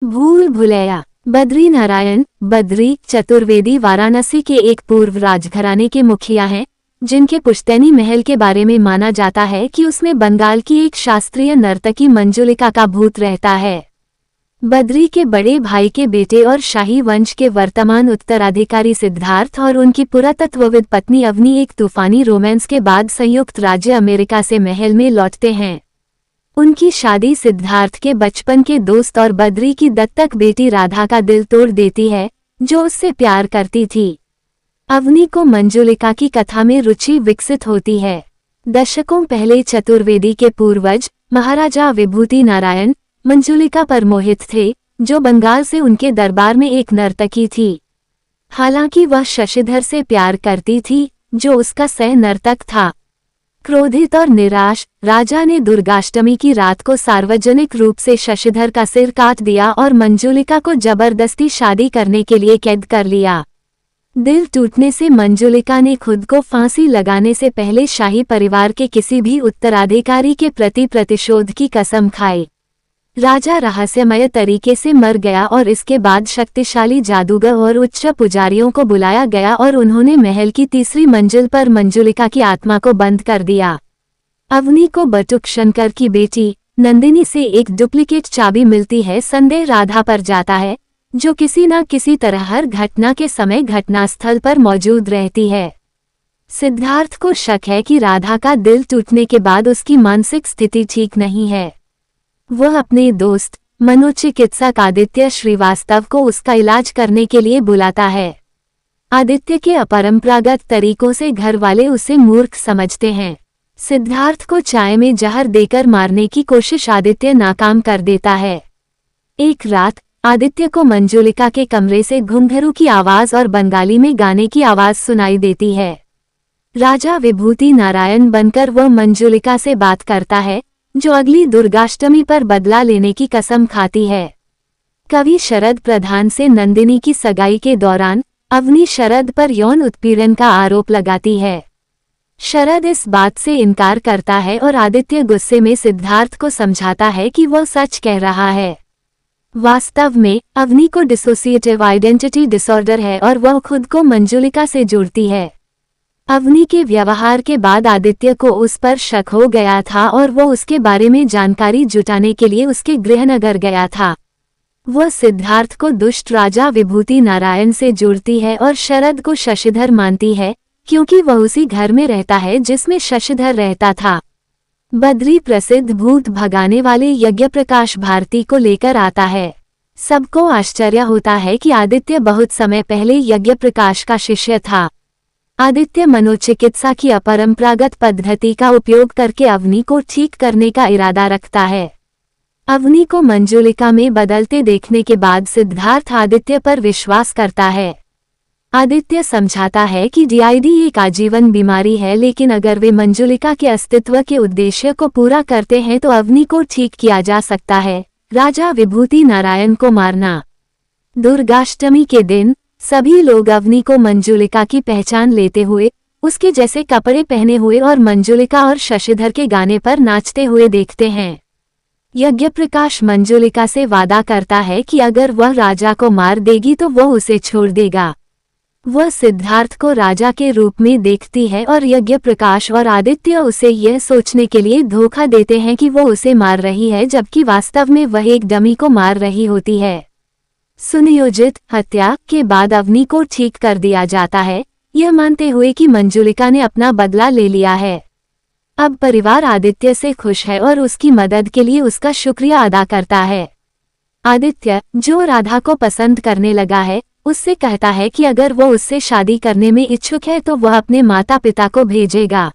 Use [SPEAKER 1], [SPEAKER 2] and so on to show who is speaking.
[SPEAKER 1] भूल भुलैया। बद्री नारायण बद्री चतुर्वेदी वाराणसी के एक पूर्व राजघराने के मुखिया हैं, जिनके पुश्तैनी महल के बारे में माना जाता है कि उसमें बंगाल की एक शास्त्रीय नर्तकी मंजुलिका का भूत रहता है। बद्री के बड़े भाई के बेटे और शाही वंश के वर्तमान उत्तराधिकारी सिद्धार्थ और उनकी पुरातत्वविद पत्नी अवनी एक तूफानी रोमांस के बाद संयुक्त राज्य अमेरिका से महल में लौटते हैं। उनकी शादी सिद्धार्थ के बचपन के दोस्त और बद्री की दत्तक बेटी राधा का दिल तोड़ देती है, जो उससे प्यार करती थी। अवनी को मंजुलिका की कथा में रुचि विकसित होती है। दशकों पहले चतुर्वेदी के पूर्वज महाराजा विभूति नारायण मंजुलिका पर मोहित थे, जो बंगाल से उनके दरबार में एक नर्तकी थी। हालांकि वह शशिधर से प्यार करती थी, जो उसका सह नर्तक था। क्रोधित और निराश, राजा ने दुर्गाष्टमी की रात को सार्वजनिक रूप से शशिधर का सिर काट दिया और मंजुलिका को जबरदस्ती शादी करने के लिए कैद कर लिया। दिल टूटने से मंजुलिका ने खुद को फांसी लगाने से पहले शाही परिवार के किसी भी उत्तराधिकारी के प्रति प्रतिशोध की कसम खाई। राजा रहस्यमय तरीके से मर गया और इसके बाद शक्तिशाली जादूगर और उच्च पुजारियों को बुलाया गया और उन्होंने महल की तीसरी मंजिल पर मंजुलिका की आत्मा को बंद कर दिया। अवनी को बटुक शंकर की बेटी नंदिनी से एक डुप्लीकेट चाबी मिलती है। संदेह राधा पर जाता है, जो किसी न किसी तरह हर घटना के समय घटनास्थल पर मौजूद रहती है। सिद्धार्थ को शक है कि राधा का दिल टूटने के बाद उसकी मानसिक स्थिति ठीक नहीं है। वह अपने दोस्त मनोचिकित्सक आदित्य श्रीवास्तव को उसका इलाज करने के लिए बुलाता है। आदित्य के अपरंपरागत तरीकों से घर वाले उसे मूर्ख समझते हैं। सिद्धार्थ को चाय में जहर देकर मारने की कोशिश आदित्य नाकाम कर देता है। एक रात आदित्य को मंजुलिका के कमरे से घुंघरू की आवाज और बंगाली में गाने की आवाज सुनाई देती है। राजा विभूति नारायण बनकर वह मंजुलिका से बात करता है, जो अगली दुर्गाष्टमी पर बदला लेने की कसम खाती है। कवि शरद प्रधान से नंदिनी की सगाई के दौरान अवनी शरद पर यौन उत्पीड़न का आरोप लगाती है। शरद इस बात से इनकार करता है और आदित्य गुस्से में सिद्धार्थ को समझाता है कि वह सच कह रहा है। वास्तव में अवनी को डिसोसिएटिव आइडेंटिटी डिसऑर्डर है और वह खुद को मंजुलिका से जोड़ती है। अवनी के व्यवहार के बाद आदित्य को उस पर शक हो गया था और वो उसके बारे में जानकारी जुटाने के लिए उसके गृहनगर गया था। वह सिद्धार्थ को दुष्ट राजा विभूति नारायण से जोड़ती है और शरद को शशिधर मानती है, क्योंकि वह उसी घर में रहता है जिसमें शशिधर रहता था। बद्री प्रसिद्ध भूत भगाने वाले यज्ञप्रकाश भारती को लेकर आता है। सबको आश्चर्य होता है कि आदित्य बहुत समय पहले यज्ञप्रकाश का शिष्य था। आदित्य मनोचिकित्सा की अपरंपरागत पद्धति का उपयोग करके अवनी को ठीक करने का इरादा रखता है। अवनी को मंजुलिका में बदलते देखने के बाद सिद्धार्थ आदित्य पर विश्वास करता है। आदित्य समझाता है कि डीआईडी एक आजीवन बीमारी है, लेकिन अगर वे मंजुलिका के अस्तित्व के उद्देश्य को पूरा करते हैं तो अवनी को ठीक किया जा सकता है। राजा विभूति नारायण को मारना। दुर्गाष्टमी के दिन सभी लोग अवनी को मंजुलिका की पहचान लेते हुए उसके जैसे कपड़े पहने हुए और मंजुलिका और शशिधर के गाने पर नाचते हुए देखते हैं। यज्ञप्रकाश मंजुलिका से वादा करता है कि अगर वह राजा को मार देगी तो वह उसे छोड़ देगा। वह सिद्धार्थ को राजा के रूप में देखती है और यज्ञप्रकाश और आदित्य उसे यह सोचने के लिए धोखा देते हैं कि वो उसे मार रही है, जबकि वास्तव में वह एक डमी को मार रही होती है। सुनियोजित हत्या के बाद अवनी को ठीक कर दिया जाता है, यह मानते हुए कि मंजुलिका ने अपना बदला ले लिया है। अब परिवार आदित्य से खुश है और उसकी मदद के लिए उसका शुक्रिया अदा करता है। आदित्य, जो राधा को पसंद करने लगा है, उससे कहता है कि अगर वो उससे शादी करने में इच्छुक है तो वह अपने माता पिता को भेजेगा।